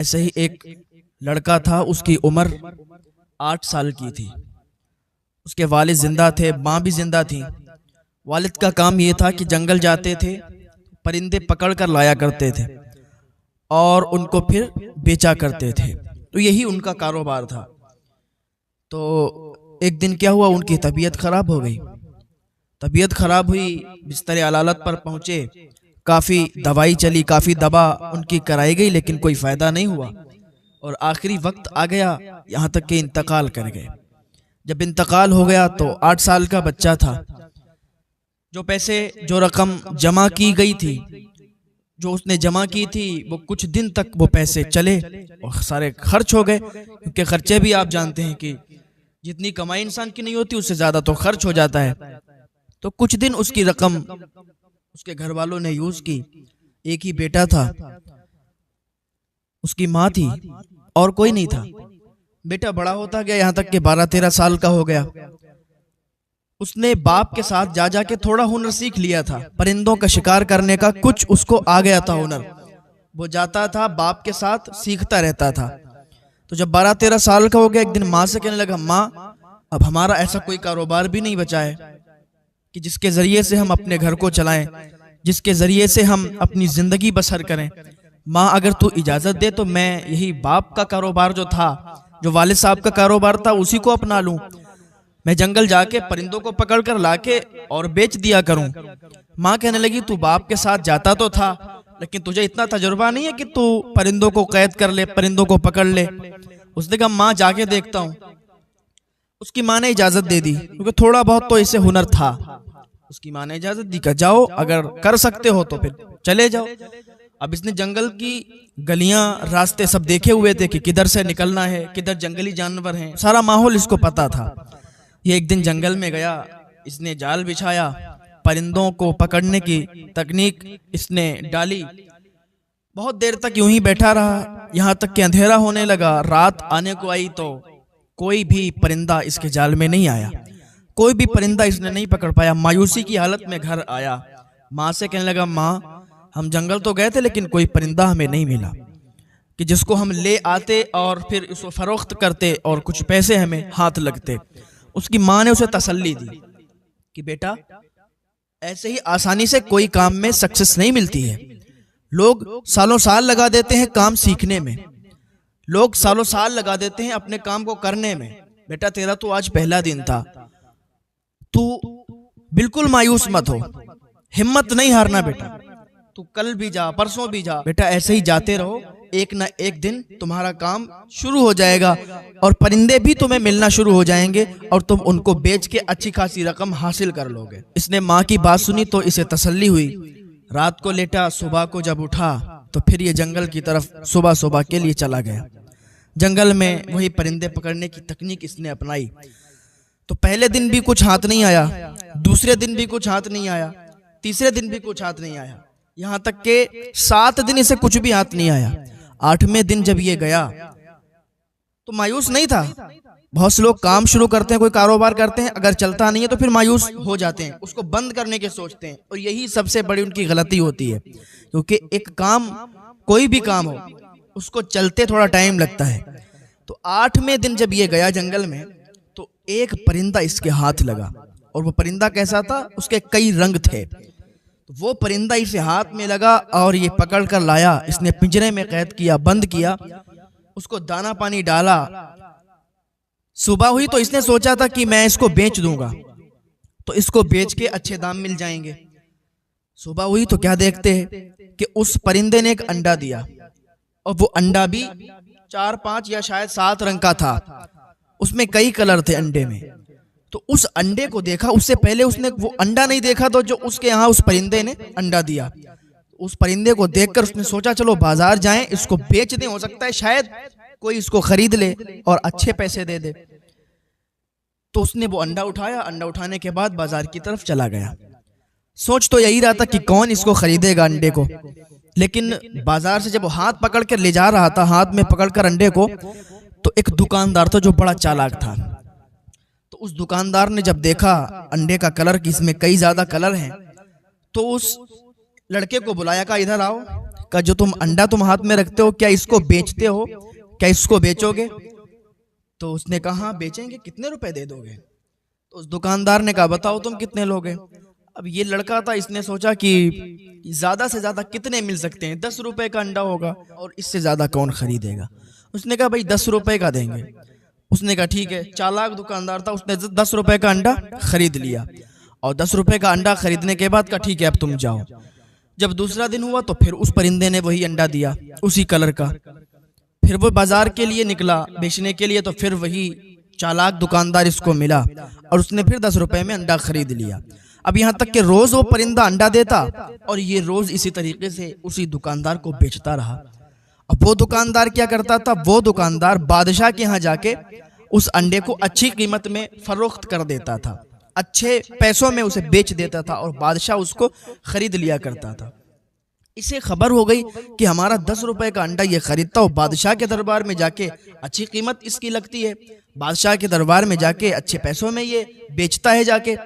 ऐसे ही एक लड़का था, उसकी उम्र 8 साल की थी। उसके वालिद जिंदा थे, माँ भी जिंदा थी। वालिद का काम ये था कि जंगल जाते थे, परिंदे पकड़ कर लाया करते थे और उनको फिर बेचा करते थे। तो यही उनका कारोबार था। तो एक दिन क्या हुआ, उनकी तबीयत खराब हो गई। तबीयत खराब हुई, बिस्तर अलालत पर पहुंचे, काफ़ी दवाई चली, काफ़ी दवा उनकी कराई गई, लेकिन कोई फ़ायदा नहीं हुआ। और आखिरी वक्त आ गया, यहाँ तक कि इंतकाल कर गए। जब इंतकाल हो गया तो 8 साल का बच्चा था। जो पैसे, जो रकम जमा की गई थी, जो उसने जमा की थी, वो कुछ दिन तक वो पैसे चले और सारे खर्च हो गए। क्योंकि खर्चे भी आप जानते हैं कि जितनी कमाई इंसान की नहीं होती, उससे ज़्यादा तो खर्च हो जाता है। तो कुछ दिन उसकी रकम उसके घर वालों ने यूज की। एक ही बेटा था, उसकी माँ थी और कोई नहीं था। बेटा बड़ा होता गया, यहाँ तक कि 12-13 साल का हो गया। उसने बाप के साथ जा जाके थोड़ा हुनर सीख लिया था, परिंदों का शिकार करने का कुछ उसको आ गया था हुनर। वो जाता था बाप के साथ, सीखता रहता था। तो जब 12-13 साल का हो गया, एक दिन माँ से कहने लगा, माँ अब हमारा ऐसा कोई कारोबार भी नहीं बचा है कि जिसके जरिए से हम अपने घर को चलाएं, जिसके जरिए से हम अपनी जिंदगी बसर करें। माँ अगर तू इजाजत दे तो मैं यही बाप का कारोबार जो था, जो वालिद साहब का कारोबार था, उसी को अपना लूं। मैं जंगल जाके परिंदों को पकड़ कर लाके और बेच दिया करूं। माँ कहने लगी, तू बाप के साथ जाता तो था, लेकिन तुझे इतना तजुर्बा नहीं है कि तू परिंदों को कैद कर ले, परिंदों को पकड़ ले। उसने कहा, माँ जाके देखता हूँ। उसकी माँ ने इजाजत दे दी, क्योंकि थोड़ा बहुत तो इसे हुनर था। उसकी माँ ने इजाजत दी, कहा जाओ, अगर कर सकते हो तो फिर चले जाओ। अब इसने जंगल की गलियां, रास्ते सब देखे हुए थे कि किधर से निकलना है, किधर जंगली जानवर हैं, सारा माहौल इसको पता था। ये एक दिन जंगल में गया, इसने जाल बिछाया, परिंदों को पकड़ने की तकनीक इसने डाली। बहुत देर तक यूं ही बैठा रहा, यहाँ तक कि अंधेरा होने लगा। रात आने को आई तो कोई भी परिंदा इसके जाल में नहीं आया, कोई भी परिंदा इसने नहीं पकड़ पाया। मायूसी की हालत में घर आया, माँ से कहने लगा, माँ हम जंगल तो गए थे, लेकिन कोई परिंदा हमें नहीं मिला कि जिसको हम ले आते और फिर उसको फरोख्त करते और कुछ पैसे हमें हाथ लगते। उसकी माँ ने उसे तसल्ली दी कि बेटा, ऐसे ही आसानी से कोई काम में सक्सेस नहीं मिलती है। लोग सालों साल लगा देते हैं काम सीखने में, लोग सालों साल लगा देते हैं अपने काम को करने में। बेटा तेरा तो आज पहला दिन था, तू बिल्कुल मायूस मत हो, हिम्मत नहीं हारना बेटा। तू कल भी जा, परसों भी जा, बेटा ऐसे ही जाते रहो, एक ना एक दिन तुम्हारा काम शुरू हो जाएगा और परिंदे भी तुम्हें मिलना शुरू हो जाएंगे और तुम उनको बेच के अच्छी खासी रकम हासिल कर लोगे। इसने माँ की बात सुनी तो इसे तसल्ली हुई। रात को लेटा, सुबह को जब उठा तो फिर ये जंगल की तरफ सुबह सुबह के लिए चला गया। जंगल में वही परिंदे पकड़ने की तकनीक इसने अपनाई। तो पहले दिन भी कुछ हाथ नहीं आया, दूसरे दिन भी कुछ हाथ नहीं आया, तीसरे दिन भी कुछ हाथ नहीं आया, यहाँ तक के 7 दिन इसे कुछ भी हाथ नहीं आया। 8वें दिन जब ये गया तो मायूस नहीं था। बहुत से लोग काम शुरू करते हैं, कोई कारोबार करते हैं, अगर चलता नहीं है तो फिर मायूस हो जाते हैं, उसको बंद करने के सोचते हैं। और यही सबसे बड़ी उनकी गलती होती है, क्योंकि एक काम, कोई भी काम हो, उसको चलते थोड़ा टाइम लगता है। तो 8वें दिन जब ये गया जंगल में तो एक परिंदा इसके हाथ लगा। और वो परिंदा कैसा था, उसके कई रंग थे। तो वो परिंदा इसे हाथ में लगा और ये पकड़ कर लाया, इसने पिंजरे में कैद किया, बंद किया, उसको दाना पानी डाला। सुबह हुई तो इसने सोचा था कि मैं इसको बेच दूंगा तो इसको बेच के अच्छे दाम मिल जाएंगे। सुबह हुई तो क्या देखते हैं कि उस परिंदे ने एक अंडा दिया और वो अंडा भी 4-5 या शायद 7 रंग का था। उसमें कई कलर थे अंडे में। तो उस अंडे को देखा, उससे पहले उसने वो अंडा नहीं देखा, तो जो उसके यहाँ उस परिंदे ने अंडा दिया, उस परिंदे को देखकर उसने सोचा चलो बाजार जाएं, इसको बेच दें, हो सकता है शायद कोई इसको खरीद ले और अच्छे पैसे दे दे। तो उसने वो अंडा उठाया, अंडा उठाने के बाद बाजार की तरफ चला गया। सोच तो यही रहा था कि कौन इसको खरीदेगा अंडे को, लेकिन बाजार से जब वो हाथ पकड़ कर ले जा रहा था, हाथ में पकड़कर अंडे को, तो एक दुकानदार था जो बड़ा चालाक था। तो उस दुकानदार ने जब देखा अंडे का कलर कि इसमें कई ज्यादा कलर हैं, तो उस लड़के को बुलाया, कहा इधर आओ, का जो तुम अंडा तुम हाथ में रखते हो, क्या इसको बेचते हो, क्या इसको बेचोगे? तो उसने कहा हाँ बेचेंगे, कितने रुपए दे दोगे? तो उस दुकानदार ने कहा बताओ तुम कितने लोगे? अब ये लड़का था, इसने सोचा कि ज्यादा से ज्यादा कितने मिल सकते हैं, 10 रुपए का अंडा होगा और इससे ज्यादा कौन खरीदेगा। उसने कहा भाई 10 रुपए का देंगे। उसने कहा ठीक है। चालाक दुकानदार था, उसने 10 रुपए का अंडा खरीद लिया और 10 रुपए का अंडा खरीदने के बाद कहा ठीक है अब तुम जाओ। जब दूसरा दिन हुआ तो फिर उस परिंदे ने वही अंडा दिया, उसी कलर का। फिर वो बाजार के लिए निकला बेचने के लिए, तो फिर वही चालाक दुकानदार इसको मिला और उसने फिर 10 रुपए में अंडा खरीद लिया। अब यहाँ तक कि रोज वो परिंदा अंडा देता और ये रोज इसी तरीके से उसी दुकानदार को बेचता रहा। अब वो दुकानदार क्या करता था, वो दुकानदार बादशाह के यहाँ जाके उस अंडे को अच्छी कीमत में फरोख्त कर देता था, अच्छे पैसों में उसे बेच देता था और बादशाह उसको खरीद लिया करता था। इसे खबर हो गई कि हमारा 10 रुपए का अंडा ये खरीदता, और बादशाह के दरबार में जाके अच्छी कीमत इसकी लगती है, बादशाह के दरबार में जाके अच्छे पैसों में ये बेचता है जाके।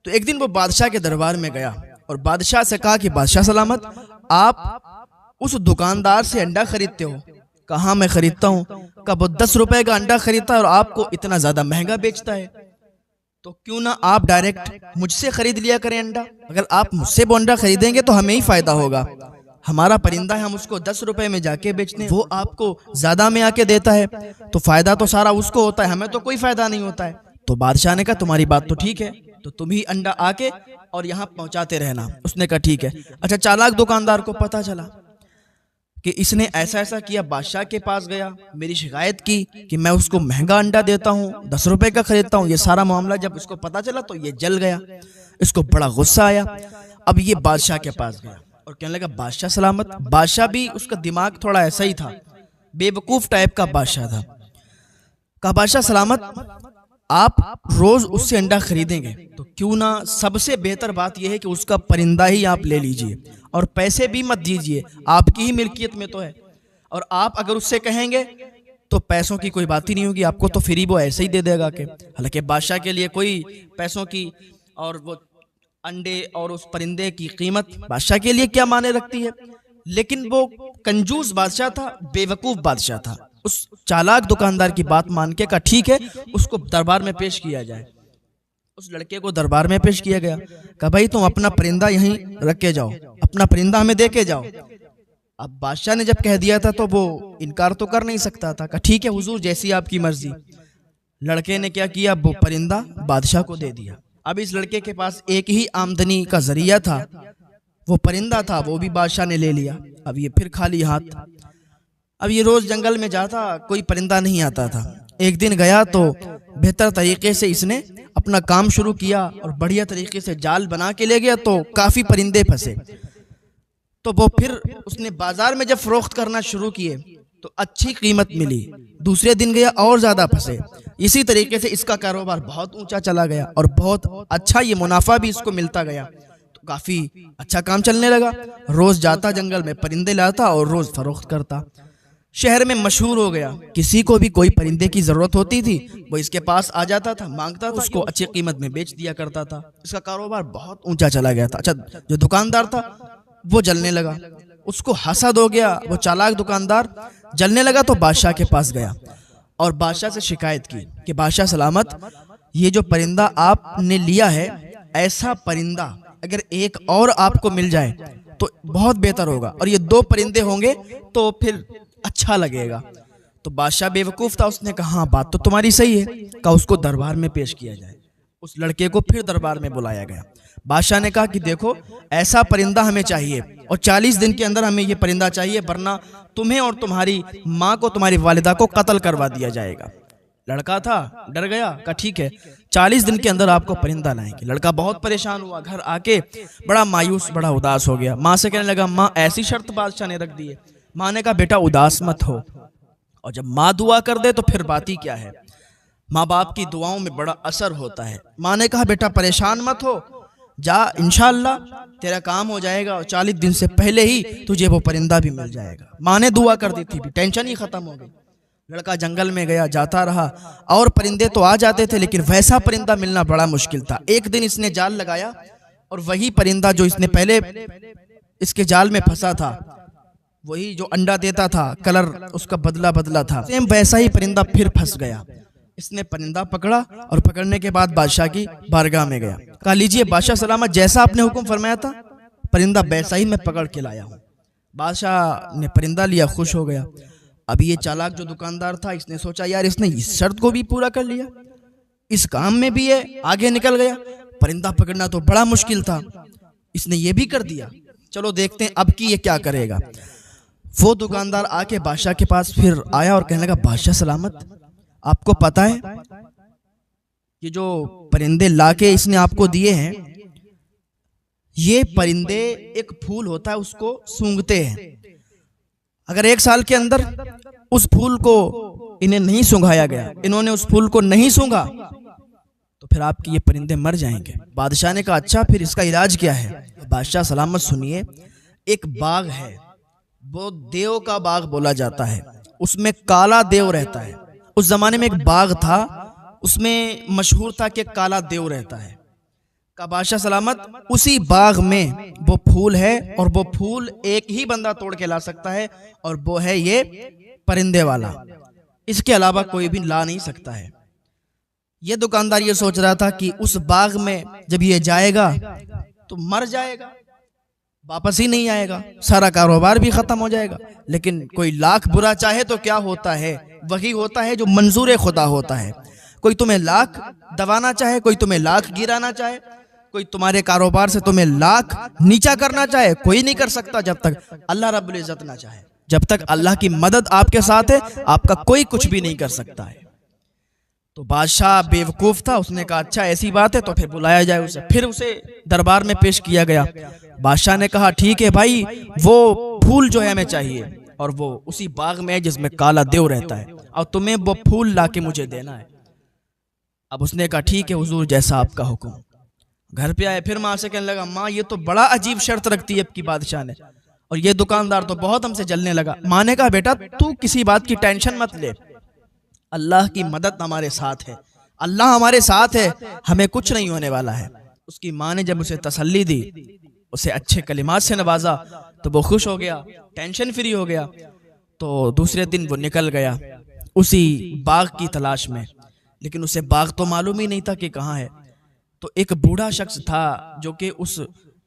तो एक दिन वो बादशाह के दरबार में गया और बादशाह से कहा कि बादशाह सलामत, आप उस दुकानदार से अंडा खरीदते हो? कहा मैं खरीदता हूँ। कहा वो 10 रुपए का अंडा खरीदता है और आपको इतना ज्यादा महंगा बेचता है, तो क्यों ना आप डायरेक्ट मुझसे खरीद लिया करें अंडा। अगर आप मुझसे वो अंडा खरीदेंगे तो हमें ही फायदा होगा, हमारा परिंदा है, हम उसको 10 रुपए में जाके बेचते हैं, वो आपको ज्यादा में आके देता है, तो फायदा तो सारा उसको होता है, हमें तो कोई फायदा नहीं होता है। तो बादशाह ने कहा तुम्हारी बात तो ठीक है, तो तुम ही अंडा आके और यहाँ पहुंचाते रहना। उसने कहा ठीक है। अच्छा, चालाक दुकानदार को पता चला कि इसने ऐसा ऐसा किया, बादशाह के पास गया, मेरी शिकायत की कि मैं उसको महंगा अंडा देता हूँ, 10 रुपए का खरीदता हूँ। ये सारा मामला जब इसको पता चला तो ये जल गया, इसको बड़ा गुस्सा आया। अब ये बादशाह के पास गया और कहने लगा बादशाह सलामत। बादशाह भी उसका दिमाग थोड़ा ऐसा ही था, बेवकूफ टाइप का बादशाह था। कहा बादशाह सलामत, आप रोज उससे अंडा खरीदेंगे तो क्यों ना सबसे बेहतर बात यह है कि उसका परिंदा ही आप ले लीजिए और पैसे भी मत दीजिए, आपकी ही मिल्कियत में तो है। और आप अगर उससे कहेंगे तो पैसों की कोई बात ही नहीं होगी, आपको तो फ्री वो ऐसे ही दे देगा के। हालांकि बादशाह के लिए कोई पैसों की और वो अंडे और उस परिंदे की कीमत बादशाह के लिए क्या माने रखती है, लेकिन वो कंजूस बादशाह था, बेवकूफ बादशाह था। उस चालाक दुकानदार की बात मान के कहा ठीक है, उसको दरबार में पेश किया जाए। उस लड़के को दरबार में पेश किया गया। कहा भाई तुम अपना परिंदा यहीं रख के जाओ, अपना परिंदा हमें दे के जाओ। अब बादशाह ने जब कह दिया था तो वो इनकार तो कर नहीं सकता था। कहा ठीक है हुजूर, जैसी आपकी मर्जी। लड़के ने क्या किया, वो परिंदा बादशाह को दे दिया। अब इस लड़के के पास एक ही आमदनी का जरिया था, वो परिंदा था, वो भी बादशाह ने ले लिया। अब ये फिर खाली हाथ। अब ये रोज जंगल में जाता, कोई परिंदा नहीं आता था। एक दिन गया तो बेहतर तरीके से इसने अपना काम शुरू किया और बढ़िया तरीके से जाल बना के ले गया, तो काफी परिंदे फंसे। तो वो फिर उसने बाजार में जब फरोख्त करना शुरू किए तो अच्छी कीमत मिली। दूसरे दिन गया और ज्यादा फंसे। इसी तरीके से इसका कारोबार बहुत ऊंचा चला गया और बहुत अच्छा ये मुनाफा भी इसको मिलता गया। तो काफी अच्छा काम चलने लगा। रोज जाता जंगल में परिंदे लाता और रोज फरोख्त करता। शहर में मशहूर हो गया, किसी को भी कोई परिंदे की जरूरत होती थी वो इसके पास आ जाता था, मांगता था, उसको अच्छी कीमत में बेच दिया करता था। इसका कारोबार बहुत ऊंचा चला गया था। अच्छा, जो दुकानदार था वो जलने लगा, उसको हसद हो गया। वो चालाक दुकानदार जलने लगा तो बादशाह के पास गया और बादशाह से शिकायत की कि बादशाह सलामत, ये जो परिंदा आपने लिया है, ऐसा परिंदा अगर एक और आपको मिल जाए तो बहुत बेहतर होगा, और ये 2 परिंदे होंगे तो फिर अच्छा लगेगा। तो बादशाह बेवकूफ था, उसने कहा हाँ बात तो तुम्हारी सही है। कहा उसको दरबार में पेश किया जाए। उस लड़के को फिर दरबार में बुलाया गया। बादशाह ने कहा कि देखो ऐसा परिंदा हमें चाहिए और 40 दिन के अंदर हमें ये परिंदा चाहिए, वरना तुम्हें और तुम्हारी माँ को, तुम्हारी वालिदा को कत्ल करवा दिया जाएगा। लड़का था, डर गया। कहा ठीक है, 40 दिन के अंदर आपको परिंदा लाएंगे। लड़का बहुत परेशान हुआ, घर आके बड़ा मायूस, बड़ा उदास हो गया। माँ से कहने लगा माँ ऐसी शर्त बादशाह ने रख दी है। माँ ने कहा बेटा उदास मत हो, और जब माँ दुआ कर दे तो फिर बात ही क्या है, माँ बाप की दुआओं में बड़ा असर होता है। माँ ने कहा बेटा परेशान मत हो, जा इंशाअल्लाह तेरा काम हो जाएगा और 40 दिन से पहले ही तुझे वो परिंदा भी मिल जाएगा। माँ ने दुआ कर दी थी, टेंशन ही खत्म हो गई। लड़का जंगल में गया, जाता रहा और परिंदे तो आ जाते थे, लेकिन वैसा परिंदा मिलना बड़ा मुश्किल था। एक दिन इसने जाल लगाया और वही परिंदा जो इसने पहले इसके जाल में फंसा था वही जो अंडा देता था, कलर उसका बदला बदला था, सेम वैसा ही परिंदा फिर फंस गया। इसने परिंदा पकड़ा और पकड़ने के बाद बादशाह की बारगाह में गया। कहा, लीजिए बादशाह सलामत, जैसा आपने हुक्म फरमाया था परिंदा वैसा ही मैं पकड़ के लाया हूँ। बादशाह ने परिंदा लिया, खुश हो गया। अभी ये चालाक जो दुकानदार था, इसने सोचा यार इसने इस शर्त को भी पूरा कर लिया, इस काम में भी ये आगे निकल गया। परिंदा पकड़ना तो बड़ा मुश्किल था, इसने ये भी कर दिया। चलो देखते हैं अब की ये क्या करेगा। वो दुकानदार आके बादशाह के पास फिर आया और कहने लगा, बादशाह सलामत, आपको पता है ये जो परिंदे लाके इसने आपको दिए हैं, ये परिंदे एक फूल होता है उसको सूंघते हैं। अगर 1 साल के अंदर उस फूल को इन्हें नहीं सूंघाया गया, इन्होंने उस फूल को नहीं सूंघा, तो फिर आपके ये परिंदे मर जाएंगे। बादशाह ने कहा, अच्छा फिर इसका इलाज क्या है? बादशाह सलामत सुनिए, एक बाग है, वो देव का बाग बोला जाता है, उसमें काला देव रहता है। उस जमाने में एक बाग था, उसमें मशहूर था कि काला देव रहता है। का बादशाह सलामत, उसी बाग में वो फूल है और वो फूल एक ही बंदा तोड़ के ला सकता है, और वो है ये परिंदे वाला, इसके अलावा कोई भी ला नहीं सकता है। ये दुकानदार ये सोच रहा था कि उस बाग में जब ये जाएगा तो मर जाएगा, वापस ही नहीं आएगा, सारा कारोबार भी खत्म हो जाएगा। लेकिन कोई लाख बुरा चाहे तो क्या होता है, वही होता है जो मंजूर खुदा होता है। कोई तुम्हें लाख दबाना चाहे, कोई तुम्हें लाख गिराना चाहे, कोई तुम्हारे कारोबार से तुम्हें लाख नीचा करना चाहे, कोई नहीं कर सकता जब तक अल्लाह रब्बुल इज्जत ना चाहे। जब तक अल्लाह की मदद आपके साथ है, आपका कोई कुछ भी नहीं कर सकता है। तो बादशाह बेवकूफ था, उसने कहा अच्छा ऐसी बात है तो फिर बुलाया जाए उसे। फिर उसे दरबार में पेश किया गया। बादशाह ने कहा ठीक है भाई, वो फूल जो है हमें चाहिए, और वो उसी बाग में है जिसमें काला देव रहता है, और तुम्हें वो फूल लाके मुझे देना है। अब उसने कहा ठीक है हुजूर, जैसा आपका हुक्म। घर पे आए, फिर माँ से कहने लगा, माँ ये तो बड़ा अजीब शर्त रखती है आपकी बादशाह ने, और ये दुकानदार तो बहुत हमसे जलने लगा। माँ ने कहा बेटा तू किसी बात की टेंशन मत ले, अल्लाह की मदद हमारे साथ है, अल्लाह हमारे साथ है, हमें कुछ नहीं होने वाला है। उसकी माँ ने जब उसे तसल्ली दी, उसे अच्छे कलिमात से नवाजा, तो वो खुश हो गया, टेंशन फ्री हो गया। तो दूसरे दिन वो निकल गया उसी बाग की तलाश में, लेकिन उसे बाग तो मालूम ही नहीं था कि कहाँ है। तो एक बूढ़ा शख्स था जो कि उस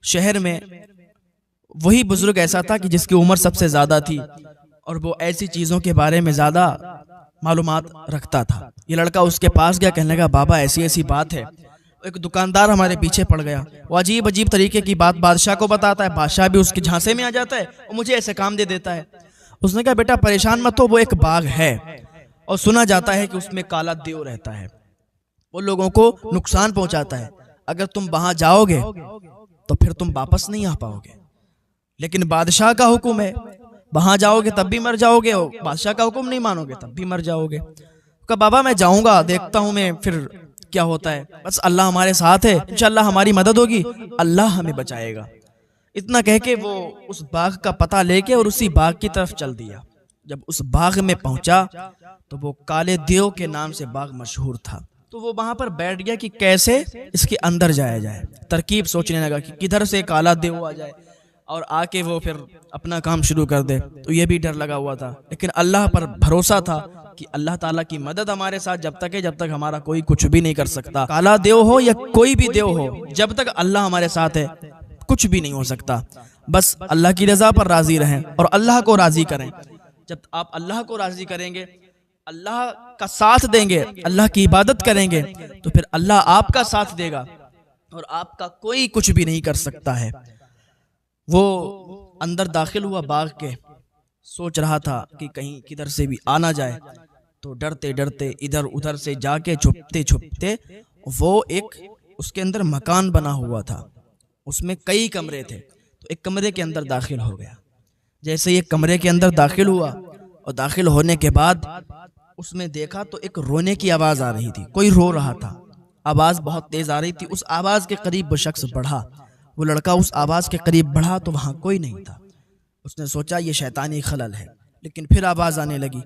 शहर में, वही बुजुर्ग ऐसा था कि जिसकी उम्र सबसे ज्यादा थी, और वो ऐसी चीजों के बारे में ज्यादा मालूमात रखता था। ये लड़का उसके पास गया, कहने लगा बाबा ऐसी ऐसी बात है, एक दुकानदार हमारे पीछे पड़ गया, वो अजीब अजीब तरीके की बात बादशाह को बताता है, बादशाह भी उसके झांसे में आ जाता है और मुझे ऐसे काम दे देता है। उसने कहा बेटा परेशान मत हो, वो एक बाग है और सुना जाता है कि उसमें काला देव रहता है, वो लोगों को नुकसान पहुंचाता है, अगर तुम वहां जाओगे तो फिर तुम वापस नहीं आ पाओगे, लेकिन बादशाह का हुक्म है, वहां जाओगे तब भी मर जाओगे, बादशाह का हुक्म नहीं मानोगे तब भी मर जाओगे। कहा बाबा मैं जाऊंगा, देखता हूं मैं फिर क्या होता है, बस अल्लाह हमारे साथ है, इंशाअल्लाह हमारी मदद होगी, अल्लाह हमें बचाएगा। इतना कह के वो उस बाग का पता लेके और उसी बाग की तरफ चल दिया। जब उस बाग में पहुंचा तो वो काले देव के नाम से बाग मशहूर था। तो वो वहां पर बैठ गया कि कैसे इसके अंदर जाया जाए, तरकीब सोचने लगा कि किधर से काला देव आ जाए और आके वो फिर अपना काम शुरू कर दे। तो ये भी डर लगा हुआ था, लेकिन अल्लाह पर भरोसा था कि अल्लाह ताला की मदद हमारे साथ जब तक है, जब तक हमारा कोई कुछ भी नहीं कर सकता। काला देव हो या कोई भी देव हो, जब तक अल्लाह हमारे साथ है कुछ भी नहीं हो सकता। बस अल्लाह की रजा पर राजी रहें और अल्लाह को राजी करें। जब आप अल्लाह को राजी करेंगे, अल्लाह का साथ देंगे, अल्लाह की इबादत करेंगे, तो फिर अल्लाह आपका साथ देगा और आपका कोई कुछ भी नहीं कर सकता है। वो अंदर दाखिल हुआ बाग के, सोच रहा था कि कहीं किधर से भी आना जाए, तो डरते डरते इधर उधर से जाके छुपते छुपते वो एक उसके अंदर मकान बना हुआ था, उसमें कई कमरे थे, तो एक कमरे के अंदर दाखिल हो गया। जैसे ये कमरे के अंदर दाखिल हुआ और दाखिल होने के बाद उसमें देखा तो एक रोने की आवाज आ रही थी, कोई रो रहा था, आवाज बहुत तेज आ रही थी। उस आवाज के करीब वो शख्स बढ़ा, वो लड़का उस आवाज के करीब बढ़ा तो वहां कोई नहीं था। उसने सोचा ये शैतानी खलल है, लेकिन फिर आवाज आने लगी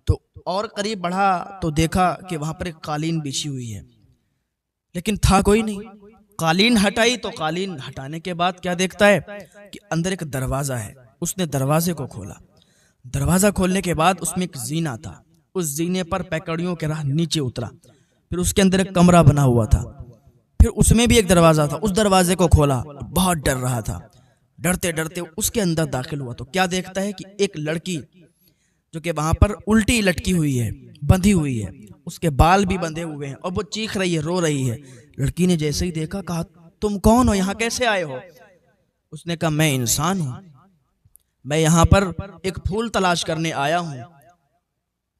तो और करीब बढ़ा तो देखा कि वहां पर एक कालीन बिछी हुई है, लेकिन था कोई नहीं। कालीन हटाई तो कालीन हटाने के बाद क्या देखता है कि अंदर एक दरवाजा है, उसने दरवाजे को खोला। दरवाजा खोलने के बाद उसमें एक जीना था। उस जीने पर पैकड़ियों के राह नीचे उतरा। फिर उसके अंदर एक कमरा बना हुआ था। फिर उसमें भी एक दरवाजा था। उस दरवाजे को खोला। बहुत डर रहा था। डरते डरते उसके अंदर दाखिल हुआ तो क्या देखता है कि एक लड़की जो कि वहां पर उल्टी लटकी हुई है, बंधी हुई है, उसके बाल भी बंधे हुए हैं और वो चीख रही है, रो रही है। लड़की ने जैसे ही देखा, कहा तुम कौन हो, यहाँ कैसे आए हो? उसने कहा मैं इंसान हूं, मैं यहाँ पर एक फूल तलाश करने आया हूं,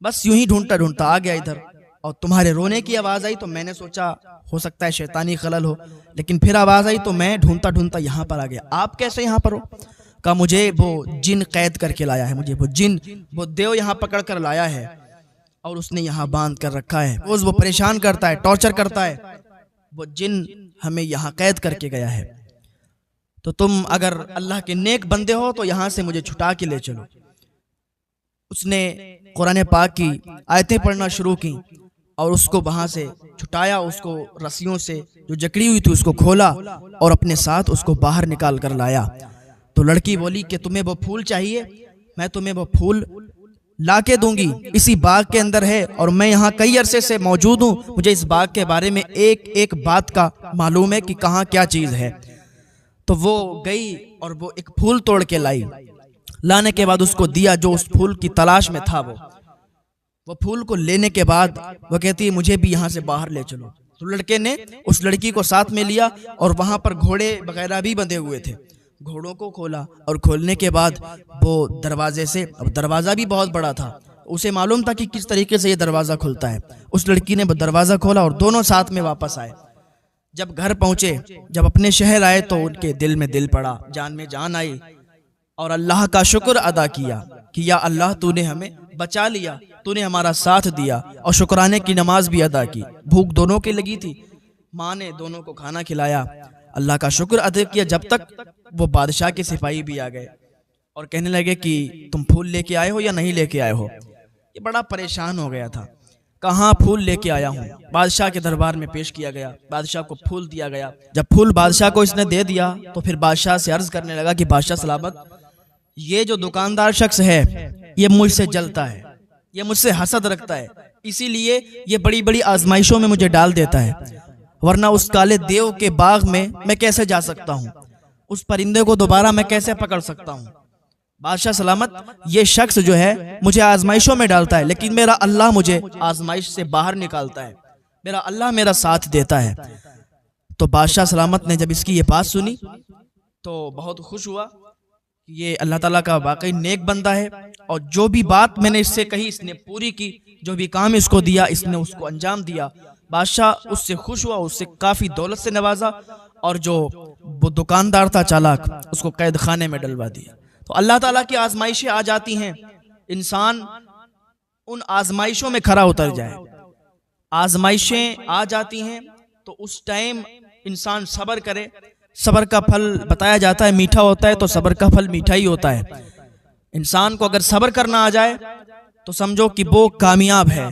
बस यूं ही ढूंढता ढूंढता आ गया इधर, और तुम्हारे रोने की आवाज आई तो मैंने सोचा हो सकता है शैतानी खलल हो, लेकिन फिर आवाज आई तो मैं ढूंढता ढूंढता यहाँ पर आ गया। आप कैसे यहाँ पर हो? कहा मुझे वो जिन कैद करके लाया है, मुझे वो देव यहाँ पकड़ कर लाया है और उसने यहाँ बांध कर रखा है। रोज वो परेशान करता है, टॉर्चर करता है, वो जिन हमें यहाँ कैद करके गया है। तो तुम अगर अल्लाह के नेक बंदे हो तो यहाँ से मुझे छुटा के ले चलो। उसने कुरान पाक की आयतें पढ़ना शुरू की और उसको वहां से छुटाया। उसको रस्सियों से जो जकड़ी हुई थी उसको खोला और अपने साथ उसको बाहर निकाल कर लाया। तो लड़की बोली कि तुम्हें वो फूल चाहिए, मैं तुम्हें वो फूल लाके दूंगी, इसी बाग के अंदर है और मैं यहाँ कई अरसे से मौजूद हूँ, मुझे इस बाग के बारे में एक एक बात का मालूम है कि कहाँ क्या चीज है। तो वो गई और वो एक फूल तोड़ के लाई। लाने के बाद उसको दिया जो उस फूल की तलाश में था। वो फूल को लेने के बाद वो कहती है मुझे भी यहाँ से बाहर ले चलो। तो लड़के ने उस लड़की को साथ में लिया और वहां पर घोड़े वगैरह भी बंधे हुए थे। घोड़ों को खोला और खोलने के बाद वो दरवाजे से, अब दरवाजा भी बहुत बड़ा था, उसे मालूम था कि किस तरीके से ये दरवाजा खुलता है। उस लड़की ने दरवाजा खोला और दोनों साथ में वापस आए। जब घर पहुंचे, जब अपने शहर आए तो उनके दिल में दिल पड़ा, जान में जान आई और अल्लाह का शुक्र अदा किया कि या अल्लाह तूने हमें बचा लिया, तूने हमारा साथ दिया, और शुक्राने की नमाज भी अदा की। भूख दोनों की लगी थी, माँ ने दोनों को खाना खिलाया, अल्लाह का शुक्र अदा किया। जब तक वो बादशाह के सिपाही भी आ गए और कहने लगे कि तुम फूल लेके आए हो या नहीं लेके आए हो। ये बड़ा परेशान हो गया था, कहाँ फूल लेके आया हूँ। बादशाह के दरबार में पेश किया गया, बादशाह को फूल दिया गया। जब फूल बादशाह को इसने दे दिया तो फिर बादशाह से अर्ज करने लगा कि बादशाह सलामत, ये जो दुकानदार शख्स है ये मुझसे जलता है, ये मुझसे हसद रखता है, इसीलिए ये बड़ी बड़ी आजमाइशों में मुझे डाल देता है, वरना उस काले देव के बाग में मैं कैसे जा सकता हूँ, उस परिंदे को दोबारा मैं कैसे पकड़ सकता हूँ। बादशाह सलामत, ये शख्स जो है मुझे आजमाइशों में डालता है, लेकिन मेरा अल्लाह मुझे आजमाइश से बाहर निकालता है, मेरा अल्लाह मेरा साथ देता है। तो बादशाह सलामत ने जब इसकी ये बात सुनी तो बहुत खुश हुआ, ये अल्लाह ताला का वाकई नेक बंदा है और जो भी बात मैंने इससे कही इसने पूरी की, जो भी काम इसको दिया इसने उसको अंजाम दिया। बादशाह उससे खुश हुआ, उससे काफी दौलत से नवाजा और जो वो दुकानदार था चालाक, उसको कैद खाने में डलवा दिया। तो अल्लाह ताला की आजमाइशें आ जाती हैं, इंसान उन आजमाइशों में खरा उतर जाए। आजमाइशें आ जाती हैं तो उस टाइम इंसान सब्र करे। सब्र का फल बताया जाता है मीठा होता है, तो सब्र का फल मीठा ही होता है। इंसान को अगर सब्र करना आ जाए तो समझो कि वो कामयाब है।